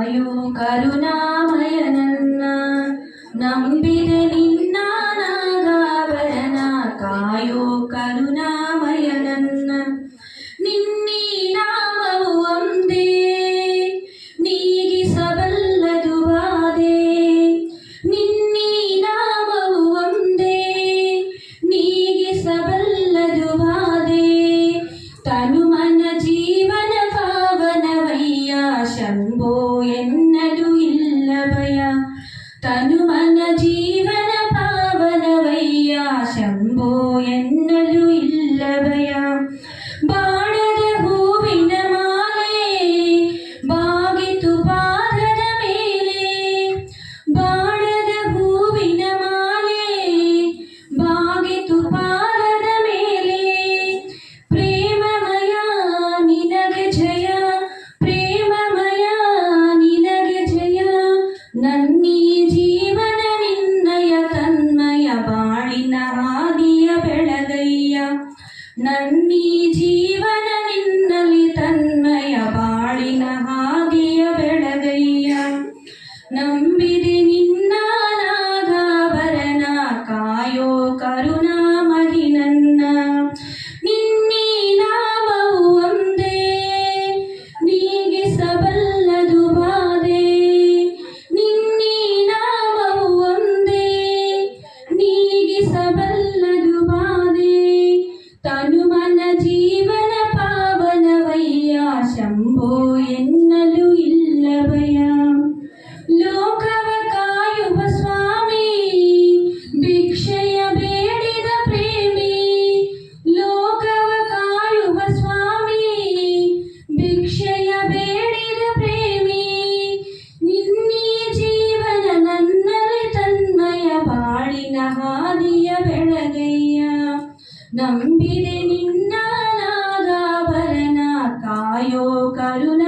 ಕಾಯೋ ಕರುಣಾಮಯ ನನ್ನ ನಂಬಿದೆ ನಿನ್ನ ನಾಗಾಭರಣ ಕಾಯೋ ಕರುಣಾಮಯ ನನ್ನ ನಿನ್ನೀ ನಾಮವು ಒಂದೇ ನೀಗಿಸಬಲ್ಲದು ಬಾಧೆ ನಿನ್ನೀ ನಾಮವು ಒಂದೇ ನೀಗಿಸಬಲ್ಲದು ಬಾಧೆ ತನುಮನ ಜೀವನ ಪಾವನವಯ್ಯ ಶಂಭೋ ಎನ್ನಲು ಇಲ್ಲ ಭಯ ತನುಮನ ಜೀವನ ಪಾವನವಯ್ಯ ಶಂಭೋ ಎನ್ನಲು ಇಲ್ಲ ಭಯ ಬಾಣದ ಹೂವಿನ ಮಾಲೆ ಬಾಗಿತು ಪಾದದ ಮೇಲೆ ಬಾಣದ ಹೂವಿನ ಮಾಲೆ ಬಾಗಿತು ಪಾದದ ಮೇಲೆ ಪ್ರೇಮಮಯ ನಿನಗೆ ಜಯ ಪ್ರೇಮಮಯ ನಿನಗೆ ಜಯ ನನ್ನೀ ಜೀವನ ನಿನ್ನಯ ತನ್ಮಯ ಬಾಳಿನ ಹಾದಿಯ ಬೆಳಗಯ್ಯ ನನ್ನೀ ಜೀವನ ನಿನ್ನಲಿ ತನ್ಮಯ ಬಾಳಿನ ಹಾದಿಯ ಬೆಳಗಯ್ಯ ನಂಬಿದೆ ನಿನ್ನ ನಾಗಾಭರಣ ಕಾಯೋ ಕರುಣಾಮಯಿ ನನ್ನ ನಿನ್ನೀ ನಾಮವು ಒಂದೇ ನೀಗಿಸಬಲ್ಲದು ಬಾಧೆ ನಿನ್ನೀ ನಾಮವು ಒಂದೇ ನೀಗಿಸಬಲ್ಲದು ಬಾಧೆ ತನುಮನ ಜೀವನ ಪಾವನವಯ್ಯ ಶಂಭೋ ಎನ್ನಲು ಇಲ್ಲ ಭಯ ಲೋಕವ ಕಾಯುವ ಸ್ವಾಮಿ ಭಿಕ್ಷೆಯ ಬೇಡಿದ ಪ್ರೇಮಿ ಲೋಕವ ಕಾಯುವ ಸ್ವಾಮಿ ಭಿಕ್ಷೆಯ ಬೇಡಿದ ಪ್ರೇಮಿ ನಿನ್ನೀ ಜೀವನ ನನ್ನಲ್ಲಿ ತನ್ಮಯ ಬಾಳಿನ ಹಾದಿಯ ಬೆಳಗಯ್ಯ ನಂಬಿದೆ ನಿನ್ನ ನಾಗಾಭರಣ ಕಾಯೋ ಕರುಣ